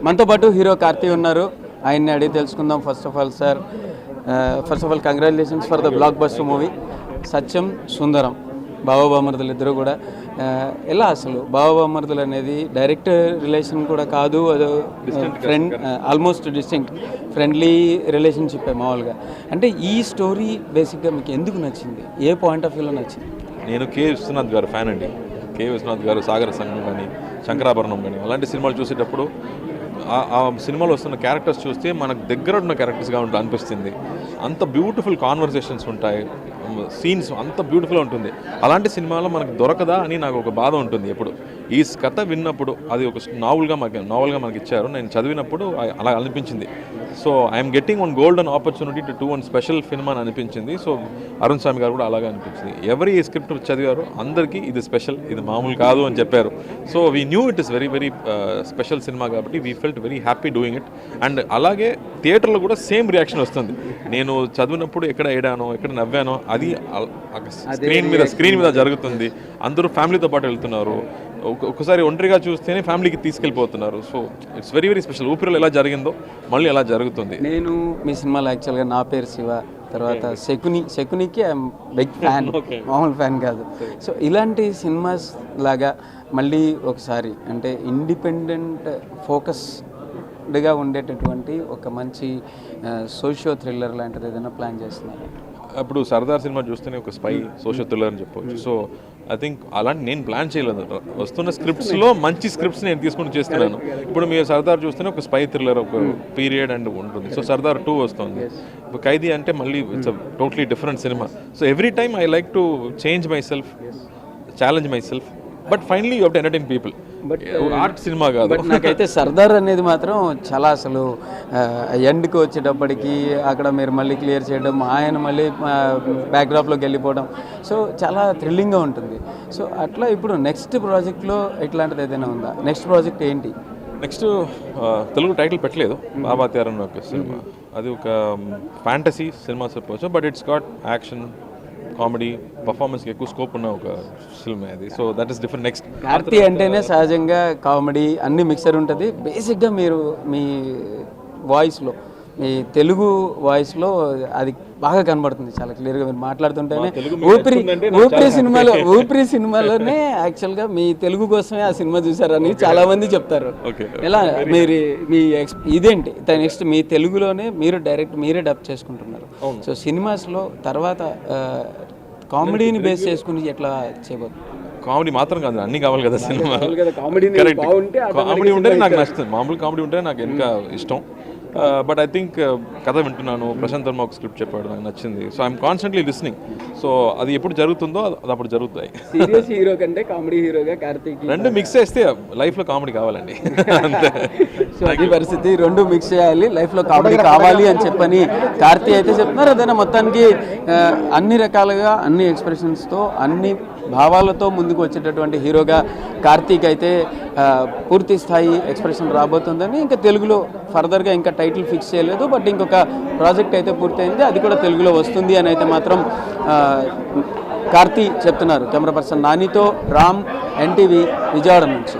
మనతో పాటు హీరో కార్తీ ఉన్నారు. ఆయన్ని అడిగి తెలుసుకుందాం. First of all congratulations for the blockbuster movie Satyam Sundaram. బావబామర్దులు ఇద్దరు కూడా ఎలా అసలు బావబామర్దులు అనేది డైరెక్ట్ రిలేషన్ కూడా కాదు, అది friend, almost distinct friendly relationship మామూలుగా. అంటే ఈ స్టోరీ బేసిక్గా మీకు ఎందుకు నచ్చింది, ఏ పాయింట్ ఆఫ్ వ్యూలో నచ్చింది? నేను కే విశ్వనాథ్ గారు ఫ్యాన్ అండి. కే విశ్వనాథ్ గారు సాగర సంఘం కానీ శంకరాభరణం కానీ అలాంటి సినిమాలు చూసేటప్పుడు ఆ సినిమాలో వస్తున్న క్యారెక్టర్స్ చూస్తే మనకు దగ్గర ఉన్న క్యారెక్టర్స్గా అనిపిస్తుంది. అంత బ్యూటిఫుల్ కాన్వర్సేషన్స్ ఉంటాయి, సీన్స్ అంత బ్యూటిఫుల్గా ఉంటుంది. అలాంటి సినిమాలో మనకు దొరకదా అని నాకు ఒక బాధ ఉంటుంది ఎప్పుడు. ఈ కథ విన్నప్పుడు అది ఒక నావల్గా మనకి ఇచ్చారు. నేను చదివినప్పుడు అలా అనిపించింది. So I'm getting one golden opportunity to do one special film అని అనిపించింది. సో అరుణ్ స్వామి గారు కూడా అలాగే అనిపించింది. ఎవరు ఈ స్క్రిప్ట్ చదివారో అందరికీ ఇది స్పెషల్, ఇది మామూలు కాదు అని చెప్పారు. So we knew it is very very special cinema కాబట్టి we felt very happy doing it. And అలాగే థియేటర్లో కూడా సేమ్ రియాక్షన్ వస్తుంది. నేను చదివినప్పుడు ఎక్కడ ఏడానో, ఎక్కడ నవ్వానో అది స్క్రీన్ మీద జరుగుతుంది. అందరూ ఫ్యామిలీతో పాటు వెళ్తున్నారు. ఒకసారి ఒంటరిగా చూస్తేనే ఫ్యామిలీకి తీసుకెళ్ళిపోతున్నారు. So it's very very special. ఊపిరిలో ఎలా జరిగిందో మళ్ళీ ఎలా జరుగుతుంది. నేను మీ సినిమాలో యాక్చువల్గా నా పేరు శివ, తర్వాత శకునికి ఐఎమ్ బిగ్ ఫ్యాన్, మామూలు ఫ్యాన్ కాదు. సో ఇలాంటి సినిమాస్ లాగా మళ్ళీ ఒకసారి అంటే ఇండిపెండెంట్ ఫోకస్డ్గా ఉండేటటువంటి ఒక మంచి సోషియో థ్రిల్లర్ లాంటిది ఏదైనా ప్లాన్ చేస్తున్నారు? అప్పుడు సర్దార్ సినిమా చూస్తేనే ఒక స్పై సోషల్ థ్రిల్లర్ అని చెప్పవచ్చు. సో ఐ థింక్ అలాంటి నేను ప్లాన్ చేయలేదు. వస్తున్న స్క్రిప్ట్స్లో మంచి స్క్రిప్ట్స్ నేను తీసుకుని చేస్తున్నాను. ఇప్పుడు మీరు సర్దార్ చూస్తేనే ఒక స్పై థ్రిల్లర్, ఒక పీరియడ్ అండ్ ఉంటుంది. సో సర్దార్ 2 వస్తుంది. ఇప్పుడు ఖైదీ అంటే మళ్ళీ it's a totally different cinema. So every time I like to change my self, challenge my self, but finally you have to entertain people. But art cinema కాదు. But నాకైతే సర్దార్ అనేది మాత్రం చాలా అసలు ఎండ్కి వచ్చేటప్పటికి అక్కడ మీరు మళ్ళీ క్లియర్ చేయడం, ఆయన మళ్ళీ బ్యాక్డ్రాప్లోకి వెళ్ళిపోవడం, సో చాలా థ్రిల్లింగ్గా ఉంటుంది. సో అట్లా ఇప్పుడు నెక్స్ట్ ప్రాజెక్ట్లో ఇట్లాంటిది ఏదైనా ఉందా? నెక్స్ట్ ప్రాజెక్ట్ ఏంటి? నెక్స్ట్ తెలుగు టైటిల్ పెట్టలేదు, బాబా తేరన్ ఒక సినిమా. అది ఒక ఫ్యాంటసీ సినిమా చెప్పవచ్చు. But it's got action, comedy, పర్ఫార్మెన్స్కి ఎక్కువ స్కోప్ ఉన్న ఒక ఫిల్మ్ అది. So that is different. Next Karthi అంటేనే సహజంగా కామెడీ అన్ని మిక్సర్ ఉంటుంది. బేసిక్గా మీరు మీ వాయిస్లో, మీ తెలుగు వాయిస్లో అది బాగా కనబడుతుంది చాలా క్లియర్గా. మీరు మాట్లాడుతుంటేనే ఊపిరి సినిమాలోనే యాక్చువల్గా మీ తెలుగు కోసమే ఆ సినిమా చూసారని చాలామంది చెప్తారు. ఎలా మీరు మీ ఇదేంటి నెక్స్ట్ మీ తెలుగులోనే మీరే డబ్ చేసుకుంటున్నారు. సో సినిమాస్లో తర్వాత కామెడీని బేస్ చేసుకుని ఎట్లా చేయబోతుంది? కామెడీ మాత్రం కాదు, అన్నీ కావాలి కదా సినిమా. కామెడీ ఉంటేనే నాకు నచ్చుతుంది. మామూలు కామెడీ ఉంటే నాకు ఇంకా ఇష్టం. బట్ ఐ థింక్ కథ వింటున్నాను, ప్రశాంత్ వర్మ ఒక స్క్రిప్ట్ చెప్పాడు, నాకు నచ్చింది. So I'm constantly listening. So అది ఎప్పుడు జరుగుతుందో అది అప్పుడు జరుగుతాయి. సీరియస్ హీరో కంటే కామెడీ హీరోగా కార్తీక్ రెండు మిక్స్ చేస్తే లైఫ్లో కామెడీ కావాలండి. సో అది పరిస్థితి, రెండు మిక్స్ చేయాలి, లైఫ్లో కామెడీ కావాలి అని చెప్పని కార్తీ అయితే చెప్తున్నారు. అదైనా మొత్తానికి అన్ని రకాలుగా అన్ని ఎక్స్ప్రెషన్స్తో అన్ని భావాలతో ముందుకు వచ్చేటటువంటి హీరోగా కార్తీక్ అయితే పూర్తి స్థాయి ఎక్స్ప్రెషన్ రాబోతుందని. ఇంకా తెలుగులో ఫర్దర్గా ఇంకా టైటిల్ ఫిక్స్ చేయలేదు, బట్ ఇంకొక ప్రాజెక్ట్ అయితే పూర్తయింది, అది కూడా తెలుగులో వస్తుంది అని అయితే మాత్రం కార్తీ చెప్తున్నారు. కెమెరా పర్సన్ నానితో రామ్, ఎన్టీవీ, విజయవాడ నుంచి.